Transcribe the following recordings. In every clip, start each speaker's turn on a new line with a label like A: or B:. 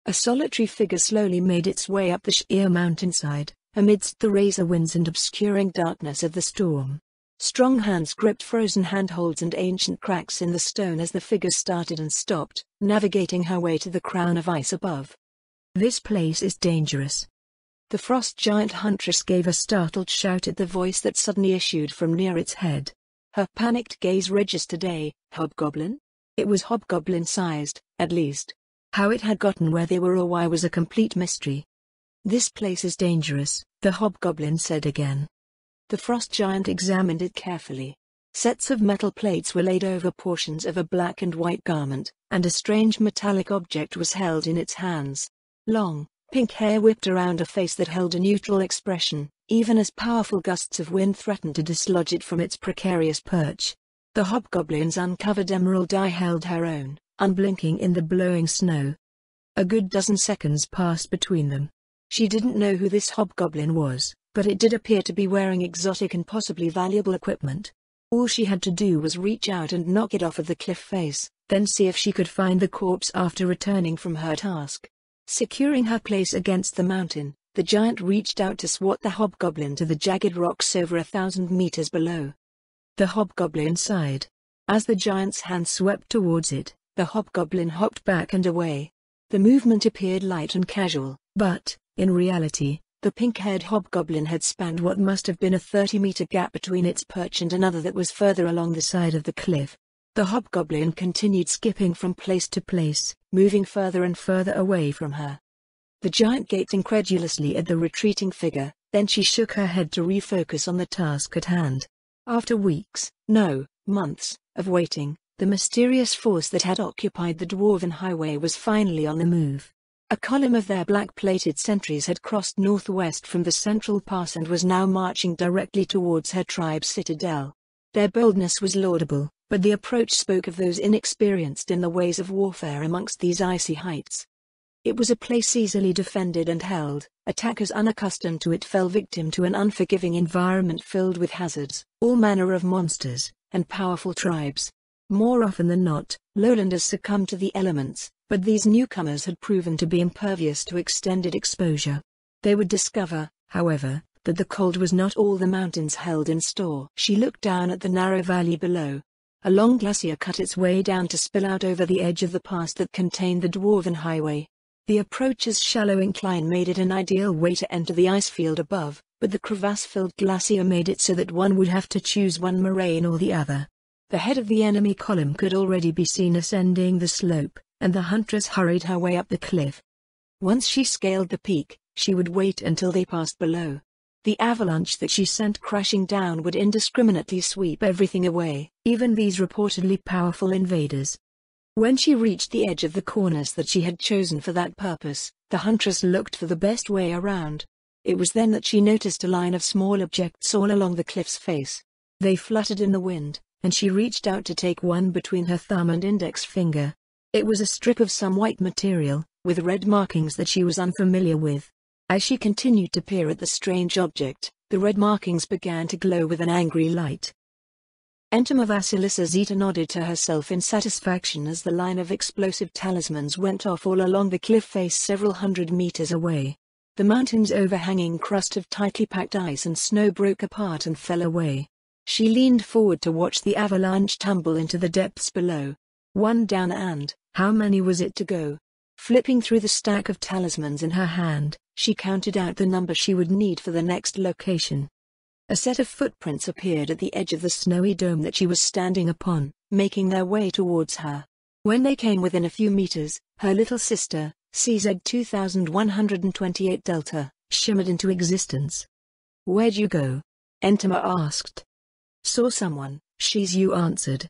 A: A solitary figure slowly made its way up the sheer mountainside, amidst the razor winds and obscuring darkness of the storm. Strong hands gripped frozen handholds and ancient cracks in the stone as the figure started and stopped, navigating her way to the crown of ice above. "This place is dangerous." The frost giant huntress gave a startled shout at the voice that suddenly issued from near its head. Her panicked gaze registered a hobgoblin? It was hobgoblin-sized, at least. How it had gotten where they were or why was a complete mystery. "This place is dangerous," the hobgoblin said again. The frost giant examined it carefully. Sets of metal plates were laid over portions of a black and white garment, and a strange metallic object was held in its hands. Long, pink hair whipped around a face that held a neutral expression, even as powerful gusts of wind threatened to dislodge it from its precarious perch. The hobgoblin's uncovered emerald eye held her own, unblinking in the blowing snow. A good dozen seconds passed between them. She didn't know who this hobgoblin was, but it did appear to be wearing exotic and possibly valuable equipment. All she had to do was reach out and knock it off of the cliff face, then see if she could find the corpse after returning from her task. Securing her place against the mountain, the giant reached out to swat the hobgoblin to the jagged rocks over 1,000 meters below. The hobgoblin sighed. As the giant's hand swept towards it, the hobgoblin hopped back and away. The movement appeared light and casual, but, in reality, the pink-haired hobgoblin had spanned what must have been a 30-meter gap between its perch and another that was further along the side of the cliff. The hobgoblin continued skipping from place to place, moving further and further away from her. The giant gaped incredulously at the retreating figure, then she shook her head to refocus on the task at hand. After weeks, no, months, of waiting, the mysterious force that had occupied the Dwarven Highway was finally on the move. A column of their black-plated sentries had crossed northwest from the central pass and was now marching directly towards her tribe's citadel. Their boldness was laudable, but the approach spoke of those inexperienced in the ways of warfare amongst these icy heights. It was a place easily defended and held. Attackers unaccustomed to it fell victim to an unforgiving environment filled with hazards, all manner of monsters, and powerful tribes. More often than not, lowlanders succumbed to the elements, but these newcomers had proven to be impervious to extended exposure. They would discover, however, that the cold was not all the mountains held in store. She looked down at the narrow valley below. A long glacier cut its way down to spill out over the edge of the pass that contained the Dwarven Highway. The approach's shallow incline made it an ideal way to enter the ice field above, but the crevasse-filled glacier made it so that one would have to choose one moraine or the other. The head of the enemy column could already be seen ascending the slope, and the huntress hurried her way up the cliff. Once she scaled the peak, she would wait until they passed below. The avalanche that she sent crashing down would indiscriminately sweep everything away, even these reportedly powerful invaders. When she reached the edge of the corners that she had chosen for that purpose, the huntress looked for the best way around. It was then that she noticed a line of small objects all along the cliff's face. They fluttered in the wind, and she reached out to take one between her thumb and index finger. It was a strip of some white material, with red markings that she was unfamiliar with. As she continued to peer at the strange object, the red markings began to glow with an angry light. Entoma Vasilisa Zeta nodded to herself in satisfaction as the line of explosive talismans went off all along the cliff face several hundred meters away. The mountain's overhanging crust of tightly packed ice and snow broke apart and fell away. She leaned forward to watch the avalanche tumble into the depths below. One down and, how many was it to go? Flipping through the stack of talismans in her hand, she counted out the number she would need for the next location. A set of footprints appeared at the edge of the snowy dome that she was standing upon, making their way towards her. When they came within a few meters, her little sister, CZ 2128 Delta, shimmered into existence. "Where'd you go?" Entoma asked. "Saw someone," Shizu answered.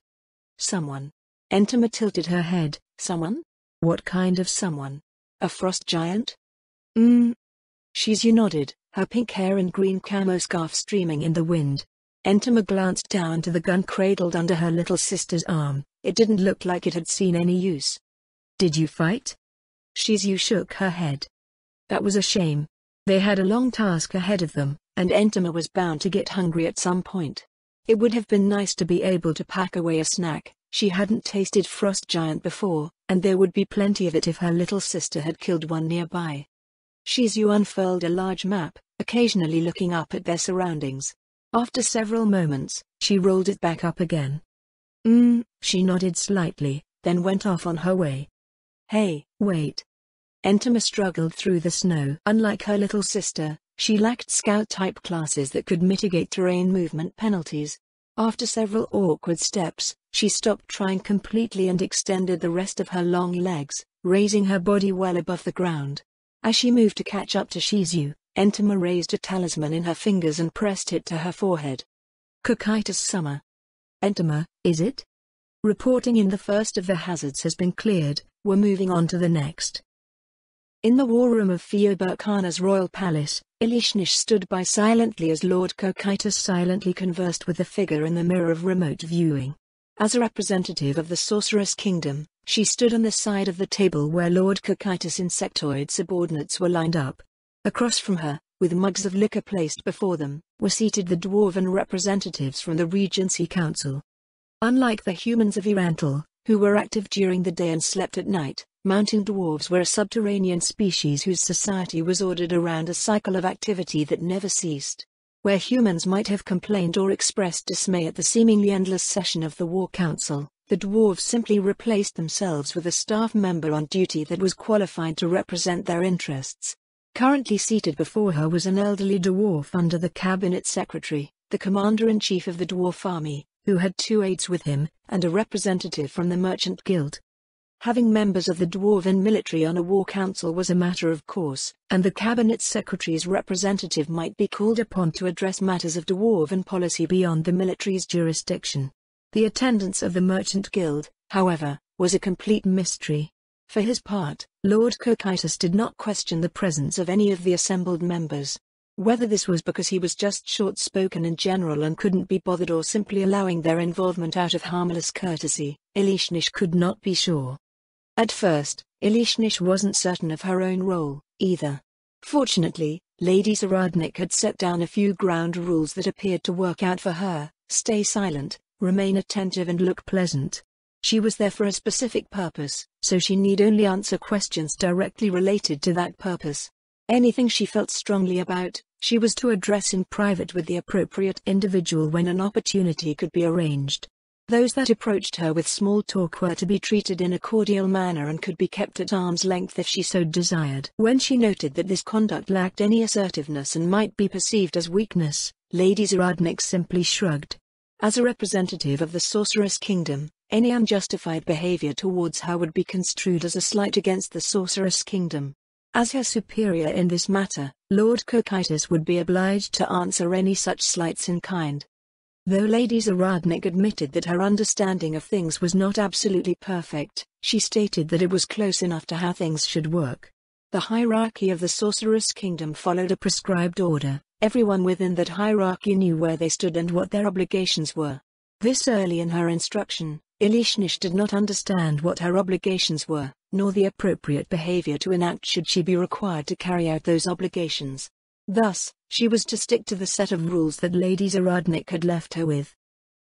A: "Someone?" Entoma tilted her head. "Someone? What kind of someone? A frost giant?" Shizu nodded, her pink hair and green camo scarf streaming in the wind. Entoma glanced down to the gun cradled under her little sister's arm. It didn't look like it had seen any use. "Did you fight?" Shizu shook her head. That was a shame. They had a long task ahead of them, and Entoma was bound to get hungry at some point. It would have been nice to be able to pack away a snack, She hadn't tasted frost giant before, and there would be plenty of it if her little sister had killed one nearby. Shizu unfurled a large map, occasionally looking up at their surroundings. After several moments, she rolled it back up again. She nodded slightly, then went off on her way. Hey, wait. Entama struggled through the snow. Unlike her little sister, she lacked scout-type classes that could mitigate terrain movement penalties. After several awkward steps, she stopped trying completely and extended the rest of her long legs, raising her body well above the ground. As she moved to catch up to Shizu, Entama raised a talisman in her fingers and pressed it to her forehead. Cocytus Summer. Entama, is it? Reporting in the first of the hazards has been cleared, we're moving on to the next. In the war room of Fioburkana's royal palace, Elishnish stood by silently as Lord Cocytus silently conversed with the figure in the mirror of remote viewing. As a representative of the Sorceress Kingdom, she stood on the side of the table where Lord Cocytus' insectoid subordinates were lined up. Across from her, with mugs of liquor placed before them, were seated the dwarven representatives from the Regency Council. Unlike the humans of Irantal, who were active during the day and slept at night, mountain dwarves were a subterranean species whose society was ordered around a cycle of activity that never ceased. Where humans might have complained or expressed dismay at the seemingly endless session of the War Council, the dwarves simply replaced themselves with a staff member on duty that was qualified to represent their interests. Currently seated before her was an elderly dwarf under the cabinet secretary, the commander-in-chief of the dwarf army, who had 2 aides with him, and a representative from the Merchant Guild. Having members of the Dwarven military on a war council was a matter of course, and the cabinet secretary's representative might be called upon to address matters of Dwarven policy beyond the military's jurisdiction. The attendance of the Merchant Guild, however, was a complete mystery. For his part, Lord Cocytus did not question the presence of any of the assembled members. Whether this was because he was just short-spoken in general and couldn't be bothered or simply allowing their involvement out of harmless courtesy, Elishnish could not be sure. At first, Elishnish wasn't certain of her own role, either. Fortunately, Lady Zaradnik had set down a few ground rules that appeared to work out for her: stay silent, remain attentive and look pleasant. She was there for a specific purpose, so she need only answer questions directly related to that purpose. Anything she felt strongly about, she was to address in private with the appropriate individual when an opportunity could be arranged. Those that approached her with small talk were to be treated in a cordial manner and could be kept at arm's length if she so desired. When she noted that this conduct lacked any assertiveness and might be perceived as weakness, Lady Zaradnik simply shrugged. As a representative of the Sorceress Kingdom, any unjustified behavior towards her would be construed as a slight against the Sorceress Kingdom. As her superior in this matter, Lord Cocytus would be obliged to answer any such slights in kind. Though Lady Zaradnik admitted that her understanding of things was not absolutely perfect, she stated that it was close enough to how things should work. The hierarchy of the Sorceress Kingdom followed a prescribed order. Everyone within that hierarchy knew where they stood and what their obligations were. This early in her instruction, Elishnish did not understand what her obligations were, nor the appropriate behavior to enact should she be required to carry out those obligations. Thus, she was to stick to the set of rules that Lady Zaradnik had left her with.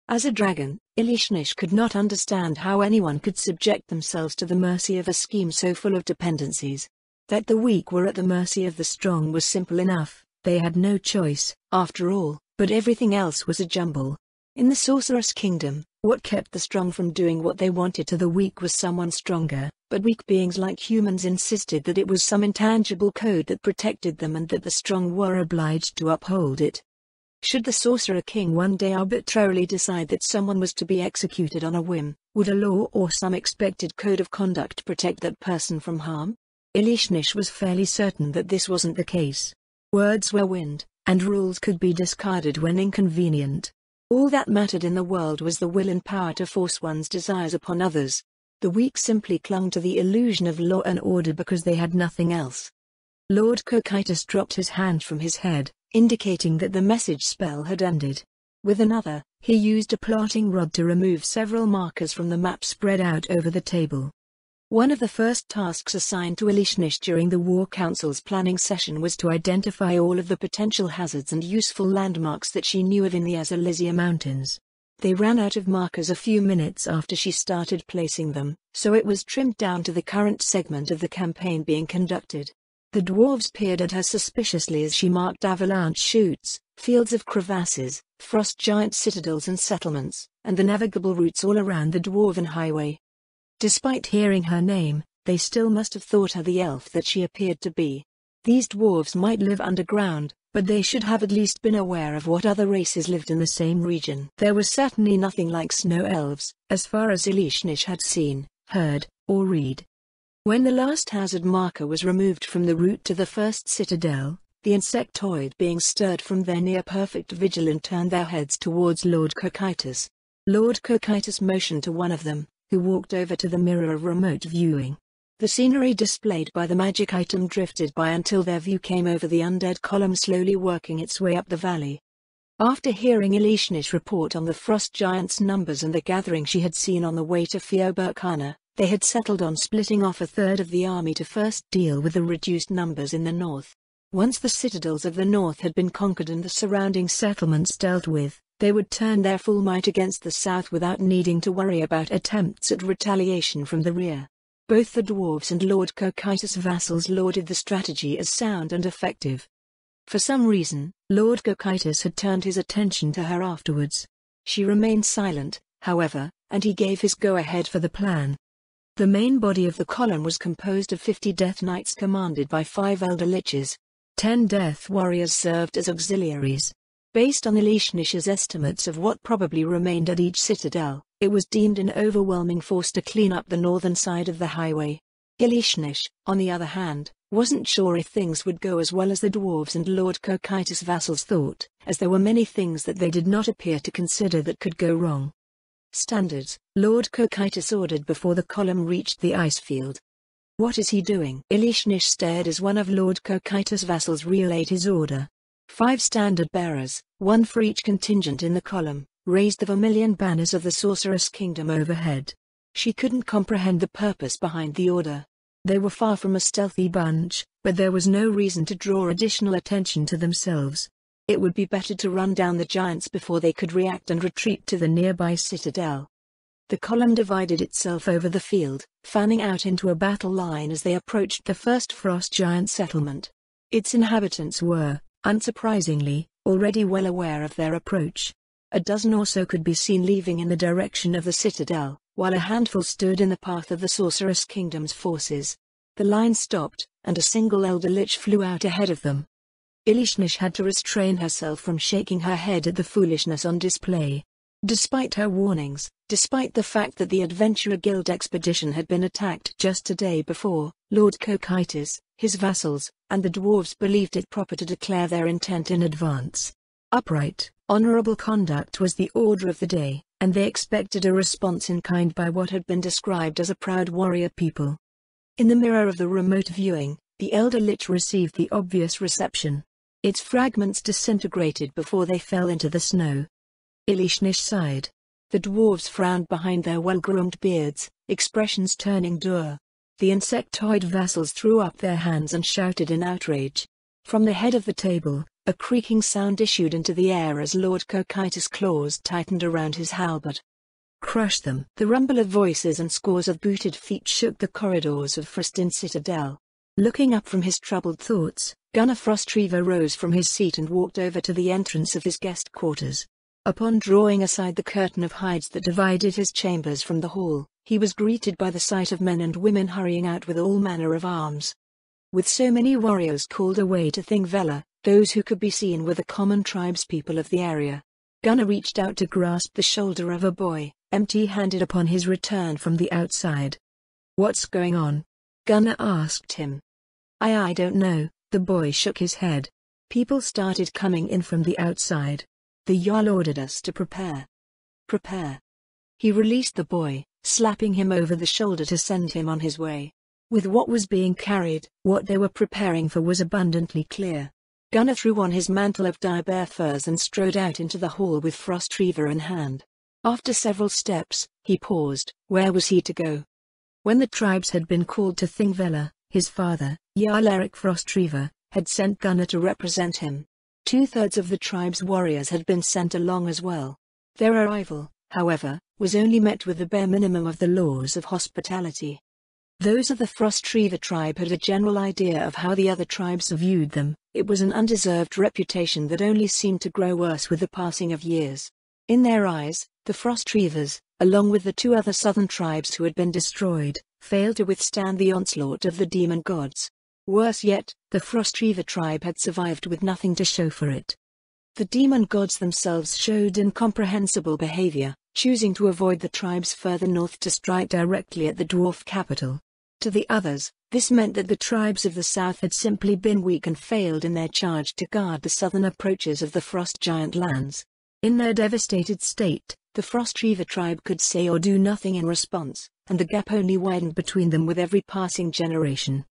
A: As a dragon, Elishnish could not understand how anyone could subject themselves to the mercy of a scheme so full of dependencies. That the weak were at the mercy of the strong was simple enough. They had no choice, after all, but everything else was a jumble. In the Sorceress Kingdom, what kept the strong from doing what they wanted to the weak was someone stronger, but weak beings like humans insisted that it was some intangible code that protected them and that the strong were obliged to uphold it. Should the Sorcerer King one day arbitrarily decide that someone was to be executed on a whim, would a law or some expected code of conduct protect that person from harm? Elishnish was fairly certain that this wasn't the case. Words were wind, and rules could be discarded when inconvenient. All that mattered in the world was the will and power to force one's desires upon others. The weak simply clung to the illusion of law and order because they had nothing else. Lord Cocytus dropped his hand from his head, indicating that the message spell had ended. With another, he used a plotting rod to remove several markers from the map spread out over the table. One of the first tasks assigned to Elishnish during the War Council's planning session was to identify all of the potential hazards and useful landmarks that she knew of in the Azalizia Mountains. They ran out of markers a few minutes after she started placing them, so it was trimmed down to the current segment of the campaign being conducted. The dwarves peered at her suspiciously as she marked avalanche chutes, fields of crevasses, frost giant citadels and settlements, and the navigable routes all around the dwarven highway. Despite hearing her name, they still must have thought her the elf that she appeared to be. These dwarves might live underground, but they should have at least been aware of what other races lived in the same region. There was certainly nothing like snow elves, as far as Elishnish had seen, heard, or read. When the last hazard marker was removed from the route to the first citadel, the insectoid beings stirred from their near-perfect vigil and turned their heads towards Lord Cocytus. Lord Cocytus motioned to one of them, who walked over to the mirror of remote viewing. The scenery displayed by the magic item drifted by until their view came over the undead column slowly working its way up the valley. After hearing Elishnish report on the frost giant's numbers and the gathering she had seen on the way to Fioberkana, they had settled on splitting off a third of the army to first deal with the reduced numbers in the north. Once the citadels of the north had been conquered and the surrounding settlements dealt with, they would turn their full might against the south without needing to worry about attempts at retaliation from the rear. Both the dwarves and Lord Cocytus' vassals lauded the strategy as sound and effective. For some reason, Lord Cocytus had turned his attention to her afterwards. She remained silent, however, and he gave his go-ahead for the plan. The main body of the column was composed of 50 Death Knights commanded by 5 Elder Liches. 10 Death Warriors served as auxiliaries. Based on Elishnish's estimates of what probably remained at each citadel, it was deemed an overwhelming force to clean up the northern side of the highway. Elishnish, on the other hand, wasn't sure if things would go as well as the dwarves and Lord Cocytus' vassals thought, as there were many things that they did not appear to consider that could go wrong. Standards, Lord Cocytus ordered before the column reached the ice field. What is he doing? Elishnish stared as one of Lord Cocytus' vassals relayed his order. 5 standard bearers, 1 for each contingent in the column, raised the vermilion banners of the Sorceress Kingdom overhead. She couldn't comprehend the purpose behind the order. They were far from a stealthy bunch, but there was no reason to draw additional attention to themselves. It would be better to run down the giants before they could react and retreat to the nearby citadel. The column divided itself over the field, fanning out into a battle line as they approached the first frost giant settlement. Its inhabitants were, unsurprisingly, already well aware of their approach. A dozen or so could be seen leaving in the direction of the citadel, while a handful stood in the path of the Sorceress Kingdom's forces. The line stopped, and a single Elder Lich flew out ahead of them. Elishnish had to restrain herself from shaking her head at the foolishness on display. Despite her warnings, despite the fact that the Adventurer Guild expedition had been attacked just a day before, Lord Cocytus, his vassals, and the dwarves believed it proper to declare their intent in advance. Upright, honorable conduct was the order of the day, and they expected a response in kind by what had been described as a proud warrior people. In the mirror of the remote viewing, the Elder Lich received the obvious reception. Its fragments disintegrated before they fell into the snow. Elishnish sighed. The dwarves frowned behind their well-groomed beards, expressions turning dour. The insectoid vassals threw up their hands and shouted in outrage. From the head of the table, a creaking sound issued into the air as Lord Cocytus' claws tightened around his halberd. Crush them! The rumble of voices and scores of booted feet shook the corridors of Frostin Citadel. Looking up from his troubled thoughts, Gunnar Frostreaver rose from his seat and walked over to the entrance of his guest quarters. Upon drawing aside the curtain of hides that divided his chambers from the hall, he was greeted by the sight of men and women hurrying out with all manner of arms. With so many warriors called away to Thingvellir, those who could be seen were the common tribespeople of the area. Gunnar reached out to grasp the shoulder of a boy, empty-handed upon his return from the outside. "What's going on?" Gunnar asked him. I don't know," the boy shook his head. "People started coming in from the outside. The Jarl ordered us to prepare." "Prepare?" He released the boy, slapping him over the shoulder to send him on his way. With what was being carried, what they were preparing for was abundantly clear. Gunnar threw on his mantle of dire bear furs and strode out into the hall with Frostreaver in hand. After several steps, he paused. Where was he to go? When the tribes had been called to Thingvellir, his father, Jarl Eric Frostreaver, had sent Gunnar to represent him. 2/3 of the tribe's warriors had been sent along as well. Their arrival, however, was only met with the bare minimum of the laws of hospitality. Those of the Frost Reaver tribe had a general idea of how the other tribes viewed them. It was an undeserved reputation that only seemed to grow worse with the passing of years. In their eyes, the Frost Reavers, along with the 2 other southern tribes who had been destroyed, failed to withstand the onslaught of the demon gods. Worse yet, the Frost Reaver tribe had survived with nothing to show for it. The demon gods themselves showed incomprehensible behavior, choosing to avoid the tribes further north to strike directly at the dwarf capital. To the others, this meant that the tribes of the south had simply been weak and failed in their charge to guard the southern approaches of the Frost Giant lands. In their devastated state, the Frost Reaver tribe could say or do nothing in response, and the gap only widened between them with every passing generation.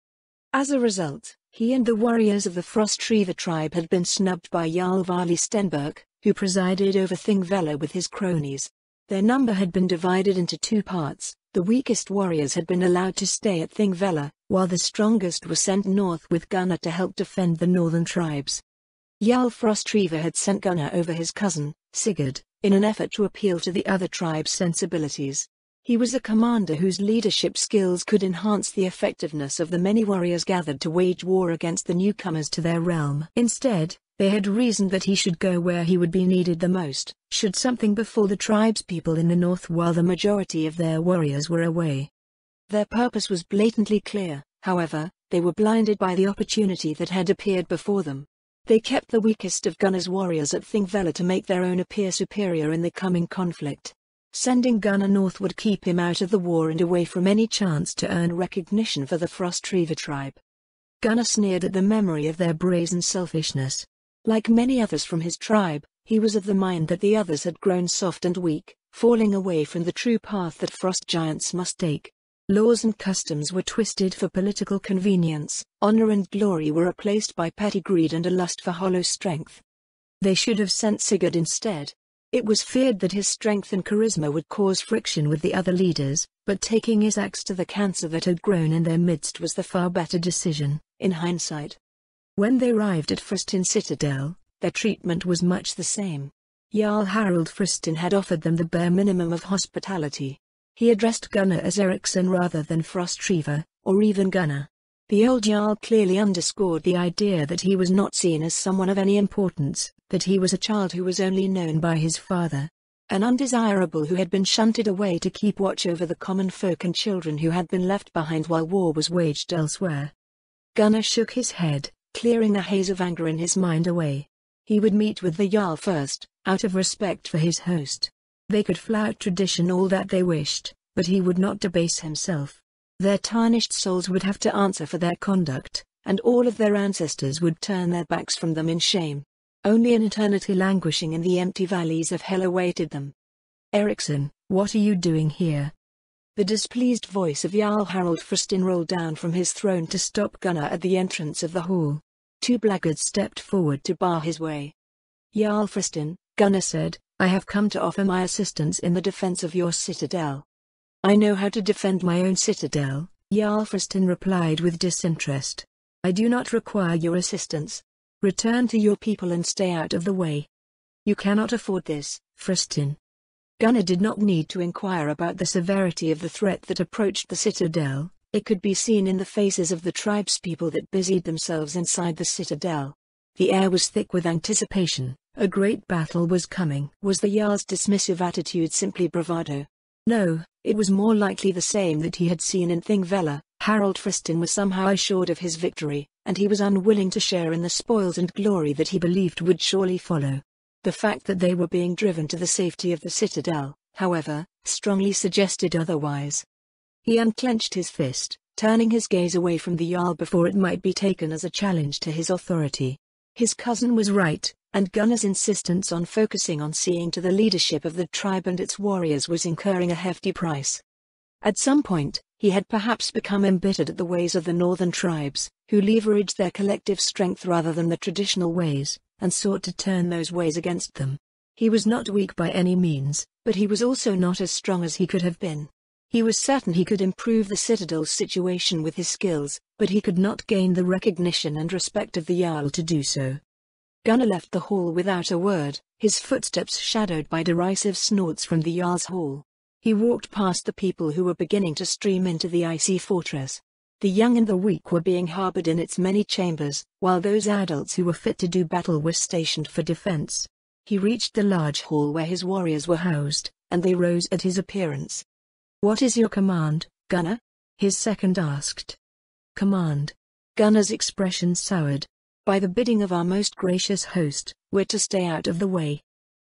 A: As a result, he and the warriors of the Frost Reaver tribe had been snubbed by Jarl Varli Stenberg, who presided over Thingvellir with his cronies. Their number had been divided into 2 parts. The weakest warriors had been allowed to stay at Thingvellir, while the strongest were sent north with Gunnar to help defend the northern tribes. Jarl Frostreaver had sent Gunnar over his cousin, Sigurd, in an effort to appeal to the other tribes' sensibilities. He was a commander whose leadership skills could enhance the effectiveness of the many warriors gathered to wage war against the newcomers to their realm. Instead, they had reasoned that he should go where he would be needed the most, should something befall the tribespeople in the north while the majority of their warriors were away. Their purpose was blatantly clear, however, they were blinded by the opportunity that had appeared before them. They kept the weakest of Gunnar's warriors at Thingvellir to make their own appear superior in the coming conflict. Sending Gunnar north would keep him out of the war and away from any chance to earn recognition for the Frostreaver tribe. Gunnar sneered at the memory of their brazen selfishness. Like many others from his tribe, he was of the mind that the others had grown soft and weak, falling away from the true path that frost giants must take. Laws and customs were twisted for political convenience, honor and glory were replaced by petty greed and a lust for hollow strength. They should have sent Sigurd instead. It was feared that his strength and charisma would cause friction with the other leaders, but taking his axe to the cancer that had grown in their midst was the far better decision, in hindsight. When they arrived at Fristin Citadel, their treatment was much the same. Jarl Harald Fristin had offered them the bare minimum of hospitality. He addressed Gunnar as Eriksson rather than Frostreaver, or even Gunnar. The old Jarl clearly underscored the idea that he was not seen as someone of any importance, that he was a child who was only known by his father. An undesirable who had been shunted away to keep watch over the common folk and children who had been left behind while war was waged elsewhere. Gunnar shook his head, clearing the haze of anger in his mind away. He would meet with the Jarl first, out of respect for his host. They could flout tradition all that they wished, but he would not debase himself. Their tarnished souls would have to answer for their conduct, and all of their ancestors would turn their backs from them in shame. Only an eternity languishing in the empty valleys of hell awaited them. Eriksson, what are you doing here? The displeased voice of Jarl Harald Fristin rolled down from his throne to stop Gunnar at the entrance of the hall. 2 blackguards stepped forward to bar his way. Jarl Fristin, Gunnar said, I have come to offer my assistance in the defense of your citadel. I know how to defend my own citadel, Jarl Fristin replied with disinterest. I do not require your assistance. Return to your people and stay out of the way. You cannot afford this, Fristin. Gunnar did not need to inquire about the severity of the threat that approached the citadel. It could be seen in the faces of the tribespeople that busied themselves inside the citadel. The air was thick with anticipation. A great battle was coming. Was the Jarl's dismissive attitude simply bravado? No, it was more likely the same that he had seen in Thingvellir. Harald Fristin was somehow assured of his victory, and he was unwilling to share in the spoils and glory that he believed would surely follow. The fact that they were being driven to the safety of the citadel, however, strongly suggested otherwise. He unclenched his fist, turning his gaze away from the Jarl before it might be taken as a challenge to his authority. His cousin was right, and Gunnar's insistence on focusing on seeing to the leadership of the tribe and its warriors was incurring a hefty price. At some point, he had perhaps become embittered at the ways of the northern tribes, who leveraged their collective strength rather than the traditional ways, and sought to turn those ways against them. He was not weak by any means, but he was also not as strong as he could have been. He was certain he could improve the citadel's situation with his skills, but he could not gain the recognition and respect of the Jarl to do so. Gunnar left the hall without a word, his footsteps shadowed by derisive snorts from the Jarl's hall. He walked past the people who were beginning to stream into the icy fortress. The young and the weak were being harbored in its many chambers, while those adults who were fit to do battle were stationed for defense. He reached the large hall where his warriors were housed, and they rose at his appearance. "What is your command, Gunnar?" his second asked. "Command." Gunnar's expression soured. "By the bidding of our most gracious host, we're to stay out of the way."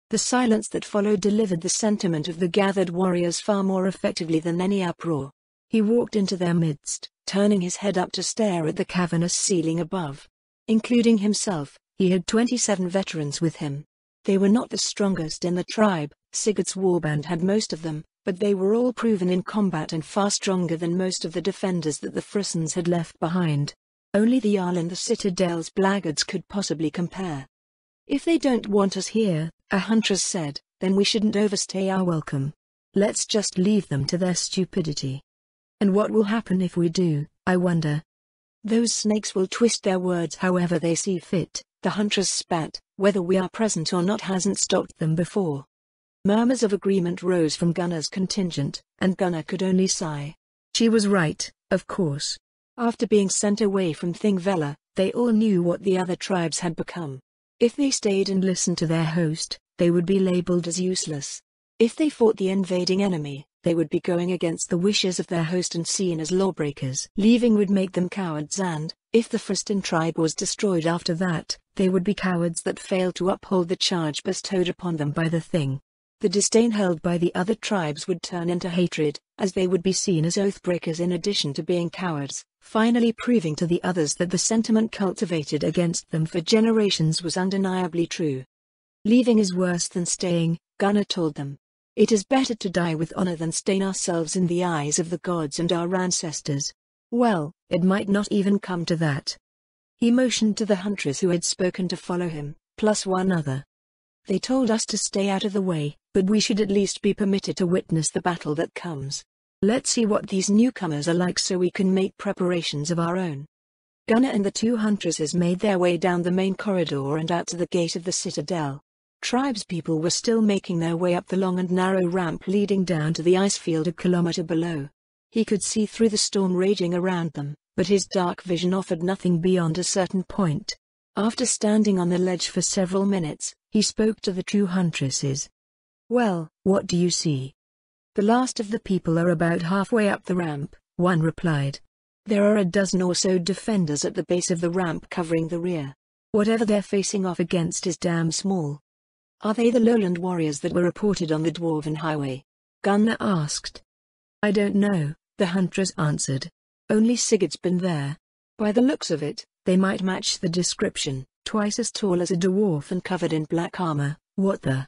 A: The silence that followed delivered the sentiment of the gathered warriors far more effectively than any uproar. He walked into their midst, turning his head up to stare at the cavernous ceiling above. Including himself, he had 27 veterans with him. They were not the strongest in the tribe, Sigurd's warband had most of them, but they were all proven in combat and far stronger than most of the defenders that the Frissons had left behind. Only the Jarl and the Citadel's blackguards could possibly compare. "If they don't want us here," a huntress said, "then we shouldn't overstay our welcome. Let's just leave them to their stupidity." "And what will happen if we do, I wonder?" "Those snakes will twist their words however they see fit," the huntress spat. "Whether we are present or not hasn't stopped them before." Murmurs of agreement rose from Gunnar's contingent, and Gunnar could only sigh. She was right, of course. After being sent away from Thingvellir, they all knew what the other tribes had become. If they stayed and listened to their host, they would be labeled as useless. If they fought the invading enemy, they would be going against the wishes of their host and seen as lawbreakers. Leaving would make them cowards and, if the Friston tribe was destroyed after that, they would be cowards that failed to uphold the charge bestowed upon them by the Thing. The disdain held by the other tribes would turn into hatred, as they would be seen as oathbreakers in addition to being cowards, finally proving to the others that the sentiment cultivated against them for generations was undeniably true. Leaving is worse than staying, Gunnar told them. It is better to die with honor than stain ourselves in the eyes of the gods and our ancestors. Well, it might not even come to that. He motioned to the huntress who had spoken to follow him, plus one other. They told us to stay out of the way, but we should at least be permitted to witness the battle that comes. Let's see what these newcomers are like so we can make preparations of our own. Gunnar and the two huntresses made their way down the main corridor and out to the gate of the citadel. Tribespeople were still making their way up the long and narrow ramp leading down to the ice field a kilometer below. He could see through the storm raging around them, but his dark vision offered nothing beyond a certain point. After standing on the ledge for several minutes, he spoke to the two huntresses. "Well, what do you see?" "The last of the people are about halfway up the ramp," one replied. "There are a dozen or so defenders at the base of the ramp covering the rear. Whatever they're facing off against is damn small." "Are they the lowland warriors that were reported on the Dwarven Highway?" Gunnar asked. "I don't know," the huntress answered. "Only Sigurd's been there. By the looks of it, they might match the description, twice as tall as a dwarf and covered in black armor." "What the?"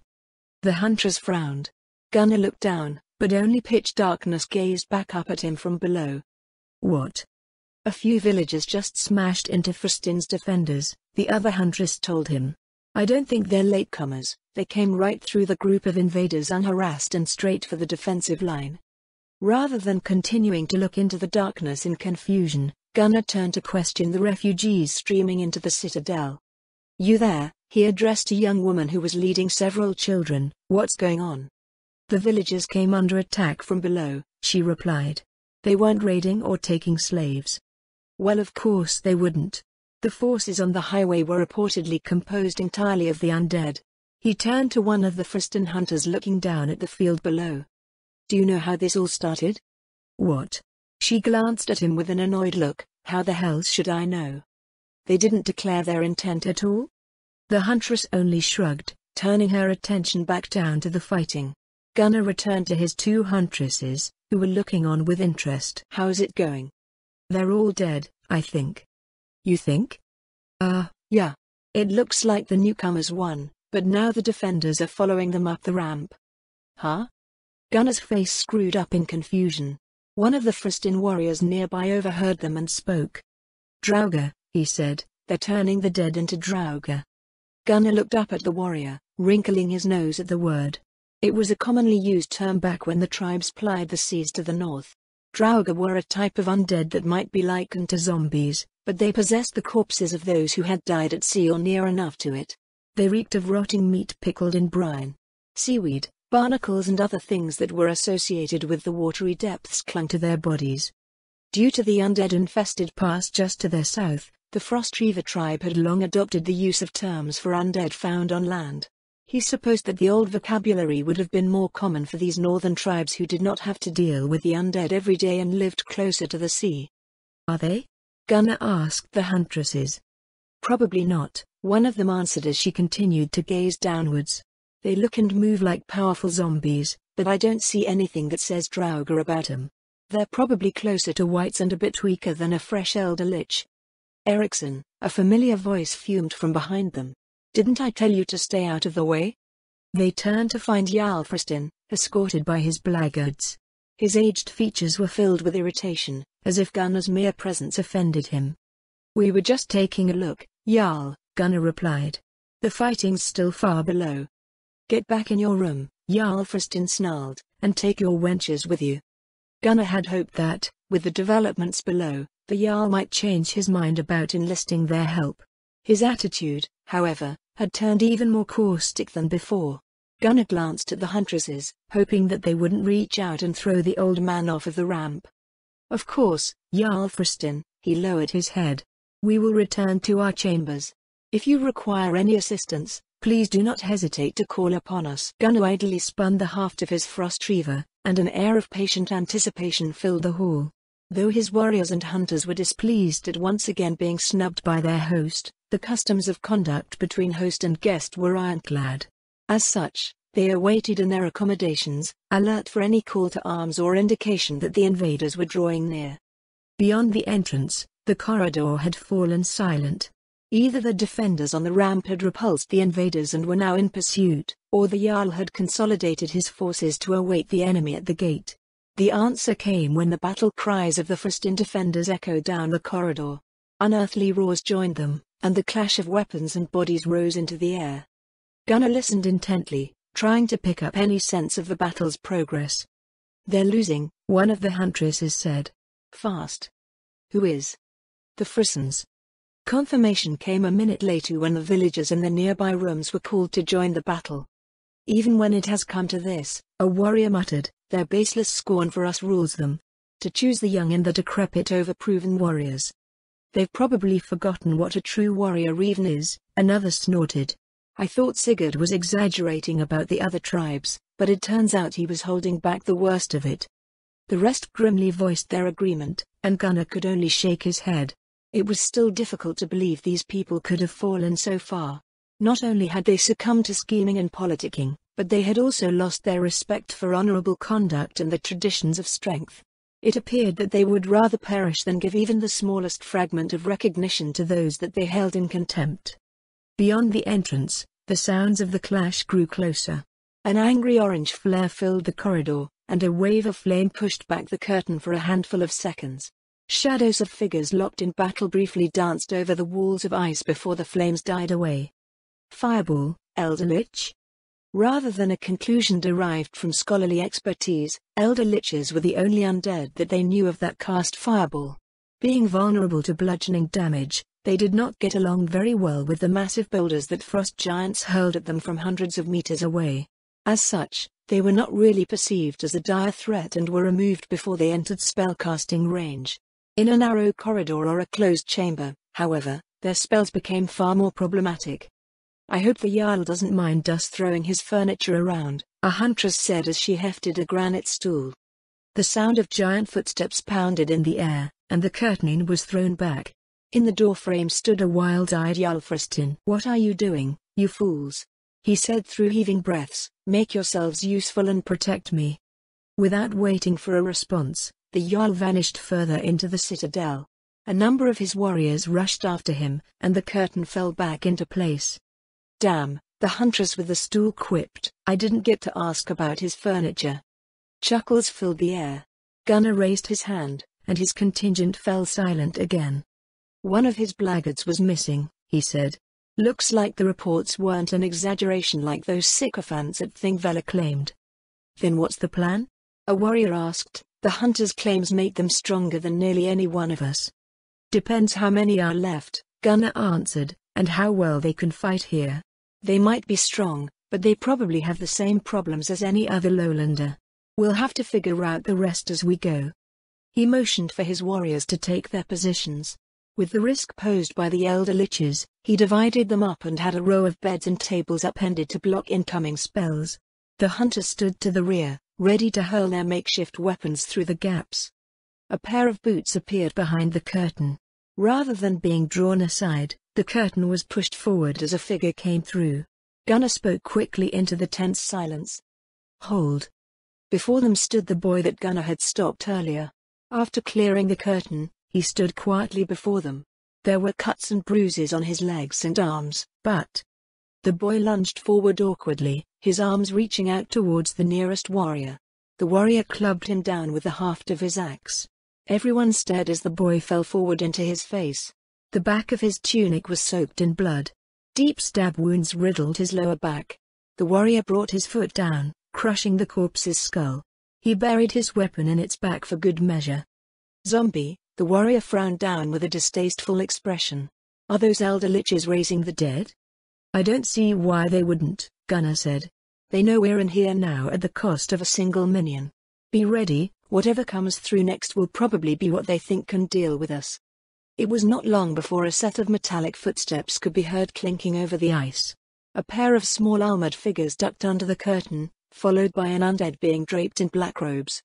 A: The huntress frowned. Gunnar looked down, but only pitch darkness gazed back up at him from below. "What?" "A few villagers just smashed into Friston's defenders," the other huntress told him. "I don't think they're latecomers, they came right through the group of invaders unharassed and straight for the defensive line." Rather than continuing to look into the darkness in confusion, Gunnar turned to question the refugees streaming into the citadel. "You there?" he addressed a young woman who was leading several children. "What's going on?" "The villagers came under attack from below," she replied. "They weren't raiding or taking slaves." "Well, of course they wouldn't. The forces on the highway were reportedly composed entirely of the undead." He turned to one of the Friston hunters looking down at the field below. "Do you know how this all started?" "What?" She glanced at him with an annoyed look. "How the hell should I know? They didn't declare their intent at all?" The huntress only shrugged, turning her attention back down to the fighting. Gunnar returned to his two huntresses, who were looking on with interest. "How's it going?" "They're all dead, I think." "You think?" Yeah. It looks like the newcomers won, but now the defenders are following them up the ramp." "Huh?" Gunnar's face screwed up in confusion. One of the Friston warriors nearby overheard them and spoke. "Draugr," he said, "they're turning the dead into Draugr." Gunnar looked up at the warrior, wrinkling his nose at the word. It was a commonly used term back when the tribes plied the seas to the north. Draugr were a type of undead that might be likened to zombies, but they possessed the corpses of those who had died at sea or near enough to it. They reeked of rotting meat pickled in brine. Seaweed, barnacles and other things that were associated with the watery depths clung to their bodies. Due to the undead-infested past just to their south, the Frostreaver tribe had long adopted the use of terms for undead found on land. He supposed that the old vocabulary would have been more common for these northern tribes who did not have to deal with the undead every day and lived closer to the sea.
B: Are they?
A: Gunnar asked the huntresses. Probably not, one of them answered as she continued to gaze downwards. They look and move like powerful zombies, but I don't see anything that says Draugr about them. They're probably closer to whites and a bit weaker than a fresh elder lich. Eriksson, a familiar voice fumed from behind them. Didn't I tell you to stay out of the way? They turned to find Jarl Fristin, escorted by his blackguards. His aged features were filled with irritation, as if Gunnar's mere presence offended him. We were just taking a look, Jarl, Gunnar replied. The fighting's still far below. Get back in your room, Jarl Fristin snarled, and take your wenches with you. Gunnar had hoped that, with the developments below, the Jarl might change his mind about enlisting their help. His attitude, however, had turned even more caustic than before. Gunnar glanced at the huntresses, hoping that they wouldn't reach out and throw the old man off of the ramp. Of course, Jarl Fristin, he lowered his head. We will return to our chambers. If you require any assistance, please do not hesitate to call upon us. Gunnar idly spun the haft of his Frostreaver, and an air of patient anticipation filled the hall. Though his warriors and hunters were displeased at once again being snubbed by their host, the customs of conduct between host and guest were ironclad. As such, they awaited in their accommodations, alert for any call to arms or indication that the invaders were drawing near. Beyond the entrance, the corridor had fallen silent. Either the defenders on the ramp had repulsed the invaders and were now in pursuit, or the Jarl had consolidated his forces to await the enemy at the gate. The answer came when the battle cries of the Fristin defenders echoed down the corridor. Unearthly roars joined them, and the clash of weapons and bodies rose into the air. Gunnar listened intently, trying to pick up any sense of the battle's progress. They're losing, one of the huntresses said. Fast. Who is? The Frissons. Confirmation came a minute later when the villagers in the nearby rooms were called to join the battle. Even when it has come to this, a warrior muttered, their baseless scorn for us rules them. To choose the young and the decrepit over proven warriors. They've probably forgotten what a true warrior even is, another snorted. I thought Sigurd was exaggerating about the other tribes, but it turns out he was holding back the worst of it. The rest grimly voiced their agreement, and Gunnar could only shake his head. It was still difficult to believe these people could have fallen so far. Not only had they succumbed to scheming and politicking, but they had also lost their respect for honorable conduct and the traditions of strength. It appeared that they would rather perish than give even the smallest fragment of recognition to those that they held in contempt. Beyond the entrance, the sounds of the clash grew closer. An angry orange flare filled the corridor, and a wave of flame pushed back the curtain for a handful of seconds. Shadows of figures locked in battle briefly danced over the walls of ice before the flames died away. Fireball, Elder Lich? Rather than a conclusion derived from scholarly expertise, Elder Liches were the only undead that they knew of that cast fireball. Being vulnerable to bludgeoning damage, they did not get along very well with the massive boulders that frost giants hurled at them from hundreds of meters away. As such, they were not really perceived as a dire threat and were removed before they entered spellcasting range. In a narrow corridor or a closed chamber, however, their spells became far more problematic. I hope the Jarl doesn't mind us throwing his furniture around, a huntress said as she hefted a granite stool. The sound of giant footsteps pounded in the air, and the curtain was thrown back. In the doorframe stood a wild-eyed Jarl Fristin. What are you doing, you fools? He said through heaving breaths, make yourselves useful and protect me. Without waiting for a response, the Jarl vanished further into the citadel. A number of his warriors rushed after him, and the curtain fell back into place. Damn, the huntress with the stool quipped, I didn't get to ask about his furniture. Chuckles filled the air. Gunnar raised his hand, and his contingent fell silent again. One of his blackguards was missing, he said. Looks like the reports weren't an exaggeration like those sycophants at Thingvellir claimed. Then what's the plan? A warrior asked, The hunters' claims make them stronger than nearly any one of us. Depends how many are left, Gunnar answered, and how well they can fight here. They might be strong, but they probably have the same problems as any other lowlander. We'll have to figure out the rest as we go. He motioned for his warriors to take their positions. With the risk posed by the elder liches, he divided them up and had a row of beds and tables upended to block incoming spells. The hunters stood to the rear, ready to hurl their makeshift weapons through the gaps. A pair of boots appeared behind the curtain. Rather than being drawn aside, the curtain was pushed forward as a figure came through. Gunnar spoke quickly into the tense silence. "Hold." Before them stood the boy that Gunnar had stopped earlier. After clearing the curtain, he stood quietly before them. There were cuts and bruises on his legs and arms, but... The boy lunged forward awkwardly, his arms reaching out towards the nearest warrior. The warrior clubbed him down with the haft of his axe. Everyone stared as the boy fell forward into his face. The back of his tunic was soaked in blood. Deep stab wounds riddled his lower back. The warrior brought his foot down, crushing the corpse's skull. He buried his weapon in its back for good measure. "Zombie," the warrior frowned down with a distasteful expression. "Are those elder liches raising the dead?" "I don't see why they wouldn't," Gunnar said. "They know we're in here now at the cost of a single minion. Be ready, whatever comes through next will probably be what they think can deal with us." It was not long before a set of metallic footsteps could be heard clinking over the ice. A pair of small armored figures ducked under the curtain, followed by an undead being draped in black robes.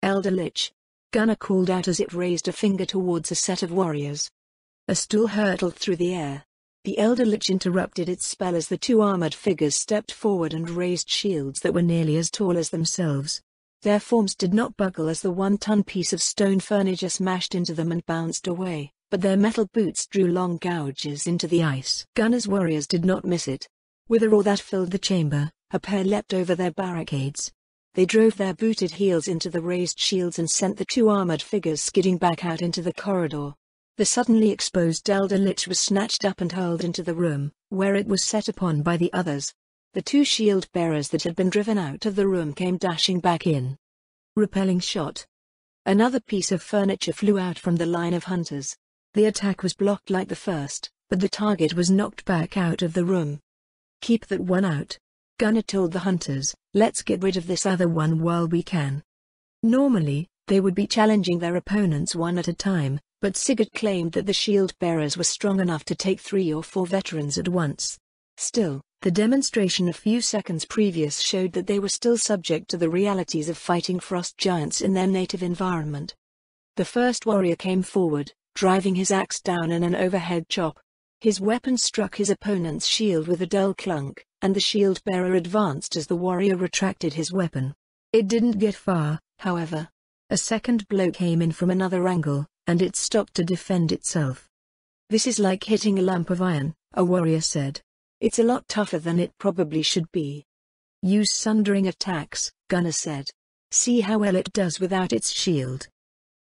A: "Elder Lich," Gunnar called out as it raised a finger towards a set of warriors. A stool hurtled through the air. The Elder Lich interrupted its spell as the two armored figures stepped forward and raised shields that were nearly as tall as themselves. Their forms did not buckle as the 1-ton piece of stone furniture smashed into them and bounced away, but their metal boots drew long gouges into the ice. Gunnar's warriors did not miss it. With a roar that filled the chamber, a pair leapt over their barricades. They drove their booted heels into the raised shields and sent the two armored figures skidding back out into the corridor. The suddenly exposed Elder Lich was snatched up and hurled into the room, where it was set upon by the others. The two shield bearers that had been driven out of the room came dashing back in. Repelling shot. Another piece of furniture flew out from the line of hunters. The attack was blocked like the first, but the target was knocked back out of the room. "Keep that one out," Gunnar told the hunters. "Let's get rid of this other one while we can." Normally, they would be challenging their opponents one at a time, but Sigurd claimed that the shield bearers were strong enough to take 3 or 4 veterans at once. Still, the demonstration a few seconds previous showed that they were still subject to the realities of fighting frost giants in their native environment. The first warrior came forward, driving his axe down in an overhead chop. His weapon struck his opponent's shield with a dull clunk, and the shield bearer advanced as the warrior retracted his weapon. It didn't get far, however. A second blow came in from another angle, and it stopped to defend itself. "This is like hitting a lump of iron," a warrior said. "It's a lot tougher than it probably should be." "Use sundering attacks," Gunnar said. "See how well it does without its shield."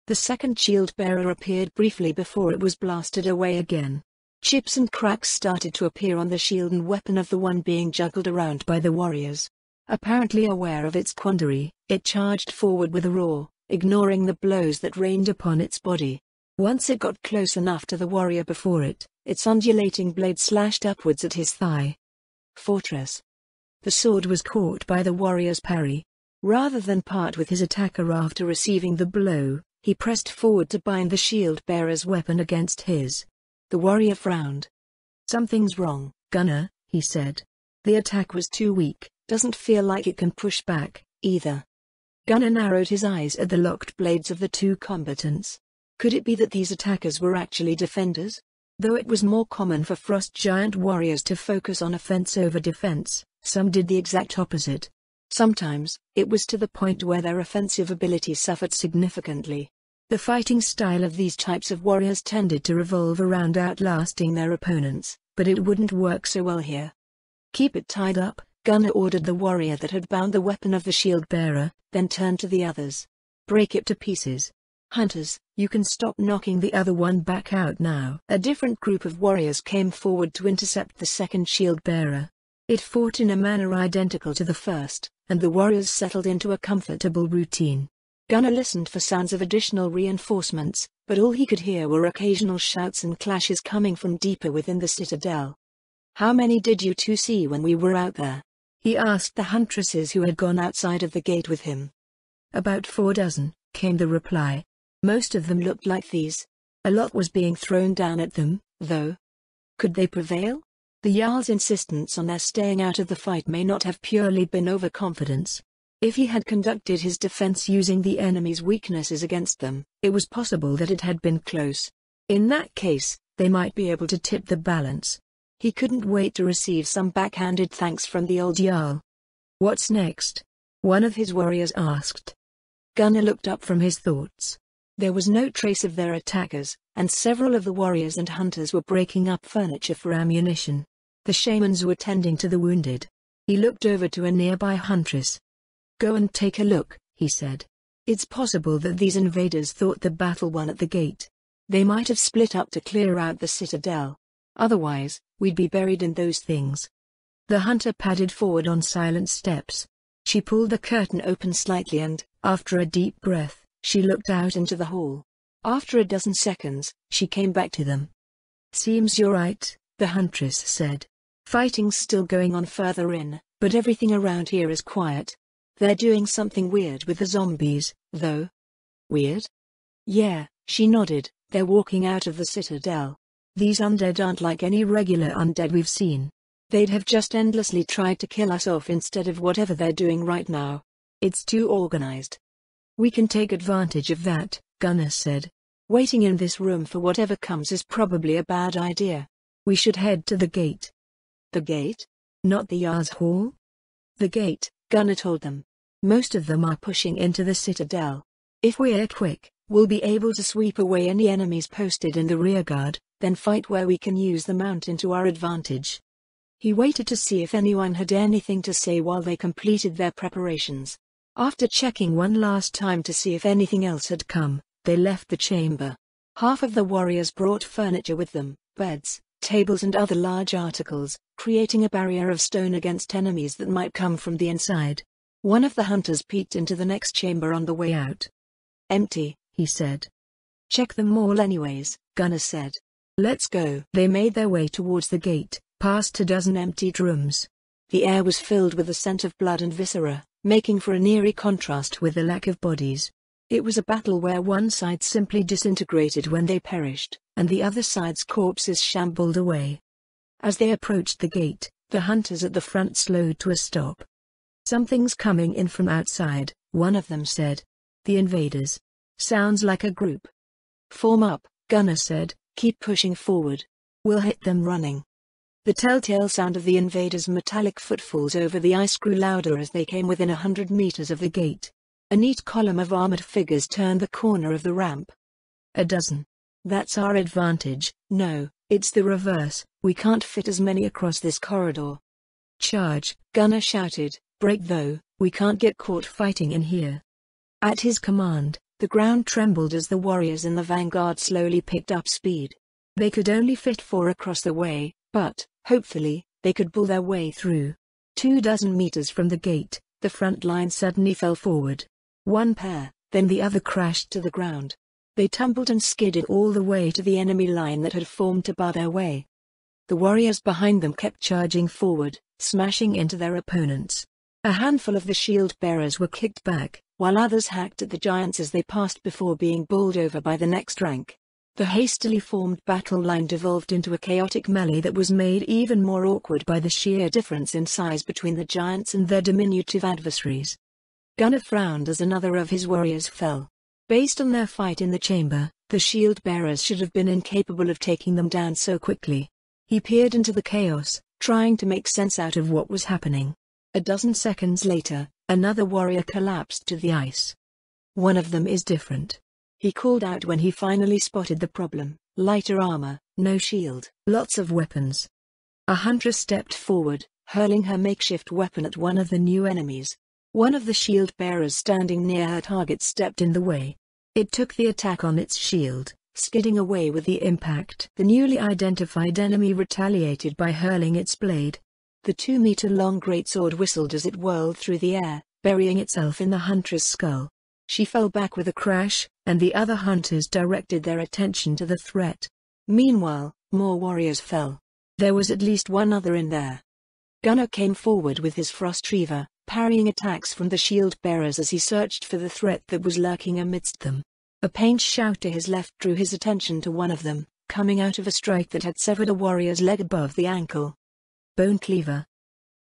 A: The second shield bearer appeared briefly before it was blasted away again. Chips and cracks started to appear on the shield and weapon of the one being juggled around by the warriors. Apparently aware of its quandary, it charged forward with a roar, ignoring the blows that rained upon its body. Once it got close enough to the warrior before it, its undulating blade slashed upwards at his thigh. Fortress. The sword was caught by the warrior's parry. Rather than part with his attacker after receiving the blow, he pressed forward to bind the shield bearer's weapon against his. The warrior frowned. "Something's wrong, Gunnar," he said. "The attack was too weak, doesn't feel like it can push back, either." Gunnar narrowed his eyes at the locked blades of the two combatants. Could it be that these attackers were actually defenders? Though it was more common for frost giant warriors to focus on offense over defense, some did the exact opposite. Sometimes, it was to the point where their offensive abilities suffered significantly. The fighting style of these types of warriors tended to revolve around outlasting their opponents, but it wouldn't work so well here. "Keep it tied up," Gunnar ordered the warrior that had bound the weapon of the shield bearer, then turned to the others. "Break it to pieces. Hunters, you can stop knocking the other one back out now." A different group of warriors came forward to intercept the second shield bearer. It fought in a manner identical to the first, and the warriors settled into a comfortable routine. Gunnar listened for sounds of additional reinforcements, but all he could hear were occasional shouts and clashes coming from deeper within the citadel. "How many did you two see when we were out there?" he asked the huntresses who had gone outside of the gate with him. "About 4 dozen, came the reply. Most of them looked like these. A lot was being thrown down at them, though. Could they prevail? The Jarl's insistence on their staying out of the fight may not have purely been overconfidence. If he had conducted his defense using the enemy's weaknesses against them, it was possible that it had been close. In that case, they might be able to tip the balance. He couldn't wait to receive some backhanded thanks from the old Jarl. "What's next?" one of his warriors asked. Gunnar looked up from his thoughts. There was no trace of their attackers, and several of the warriors and hunters were breaking up furniture for ammunition. The shamans were tending to the wounded. He looked over to a nearby huntress. "Go and take a look," he said. "It's possible that these invaders thought the battle won at the gate. They might have split up to clear out the citadel. Otherwise, we'd be buried in those things." The hunter padded forward on silent steps. She pulled the curtain open slightly and, after a deep breath, she looked out into the hall. After a dozen seconds, she came back to them. "Seems you're right," the huntress said. "Fighting's still going on further in, but everything around here is quiet. They're doing something weird with the zombies, though." "Weird?" "Yeah," she nodded. "They're walking out of the citadel. These undead aren't like any regular undead we've seen. They'd have just endlessly tried to kill us off instead of whatever they're doing right now. It's too organized." "We can take advantage of that," Gunnar said. "Waiting in this room for whatever comes is probably a bad idea. We should head to the gate." "The gate? Not the Jarl's hall?" "The gate," Gunnar told them. "Most of them are pushing into the citadel. If we're quick, we'll be able to sweep away any enemies posted in the rearguard, then fight where we can use the mountain to our advantage." He waited to see if anyone had anything to say while they completed their preparations. After checking one last time to see if anything else had come, they left the chamber. Half of the warriors brought furniture with them, beds, tables and other large articles, creating a barrier of stone against enemies that might come from the inside. One of the hunters peeked into the next chamber on the way out. "Empty," he said. "Check them all anyways," Gunnar said. "Let's go." They made their way towards the gate, past a dozen emptied rooms. The air was filled with the scent of blood and viscera, making for an eerie contrast with the lack of bodies. It was a battle where one side simply disintegrated when they perished, and the other side's corpses shambled away. As they approached the gate, the hunters at the front slowed to a stop. "Something's coming in from outside," one of them said. "The invaders. Sounds like a group." "Form up," Gunnar said. "Keep pushing forward. We'll hit them running." The telltale sound of the invaders' metallic footfalls over the ice grew louder as they came within 100 meters of the gate. A neat column of armored figures turned the corner of the ramp. "A dozen. That's our advantage." "No, it's the reverse. We can't fit as many across this corridor." "Charge," Gunnar shouted. "Break though, we can't get caught fighting in here." At his command, the ground trembled as the warriors in the vanguard slowly picked up speed. They could only fit 4 across the way, but, hopefully, they could pull their way through. 24 meters from the gate, the front line suddenly fell forward. One pair, then the other crashed to the ground. They tumbled and skidded all the way to the enemy line that had formed to bar their way. The warriors behind them kept charging forward, smashing into their opponents. A handful of the shield bearers were kicked back, while others hacked at the giants as they passed before being bowled over by the next rank. The hastily formed battle line devolved into a chaotic melee that was made even more awkward by the sheer difference in size between the giants and their diminutive adversaries. Gunnar frowned as another of his warriors fell. Based on their fight in the chamber, the shield bearers should have been incapable of taking them down so quickly. He peered into the chaos, trying to make sense out of what was happening. A dozen seconds later, another warrior collapsed to the ice. "One of them is different," he called out when he finally spotted the problem. "Lighter armor, no shield, lots of weapons." A huntress stepped forward, hurling her makeshift weapon at one of the new enemies. One of the shield bearers standing near her target stepped in the way. It took the attack on its shield, skidding away with the impact. The newly identified enemy retaliated by hurling its blade. The 2-meter-long greatsword whistled as it whirled through the air, burying itself in the huntress' skull. She fell back with a crash, and the other hunters directed their attention to the threat. Meanwhile, more warriors fell. There was at least one other in there. Gunnar came forward with his frost reaver, parrying attacks from the shield bearers as he searched for the threat that was lurking amidst them. A pained shout to his left drew his attention to one of them, coming out of a strike that had severed a warrior's leg above the ankle. Bone cleaver.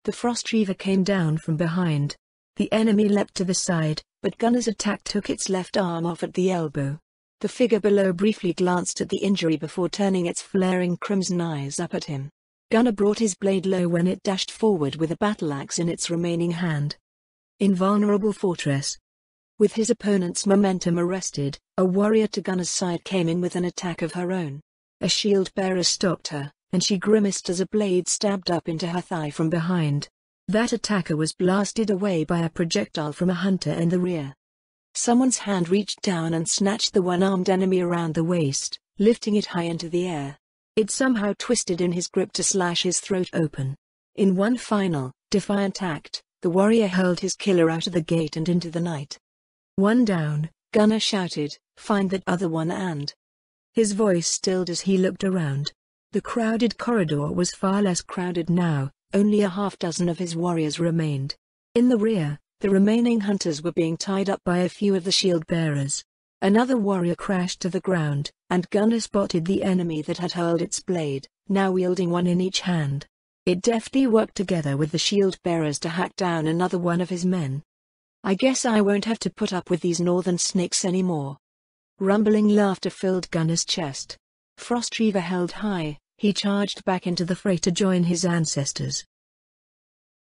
A: The frost reaver came down from behind. The enemy leapt to the side, but Gunnar's attack took its left arm off at the elbow. The figure below briefly glanced at the injury before turning its flaring crimson eyes up at him. Gunnar brought his blade low when it dashed forward with a battle-axe in its remaining hand. Invulnerable fortress. With his opponent's momentum arrested, a warrior to Gunnar's side came in with an attack of her own. A shield-bearer stopped her, and she grimaced as a blade stabbed up into her thigh from behind. That attacker was blasted away by a projectile from a hunter in the rear. Someone's hand reached down and snatched the one-armed enemy around the waist, lifting it high into the air. It somehow twisted in his grip to slash his throat open. In one final, defiant act, the warrior hurled his killer out of the gate and into the night. One down, Gunnar shouted, "Find that other one and..." His voice stilled as he looked around. The crowded corridor was far less crowded now, only a half-dozen of his warriors remained. In the rear, the remaining hunters were being tied up by a few of the shield-bearers. Another warrior crashed to the ground, and Gunnar spotted the enemy that had hurled its blade, now wielding one in each hand. It deftly worked together with the shield-bearers to hack down another one of his men. "I guess I won't have to put up with these northern snakes anymore." Rumbling laughter filled Gunnar's chest. Frost Reaver held high, he charged back into the fray to join his ancestors.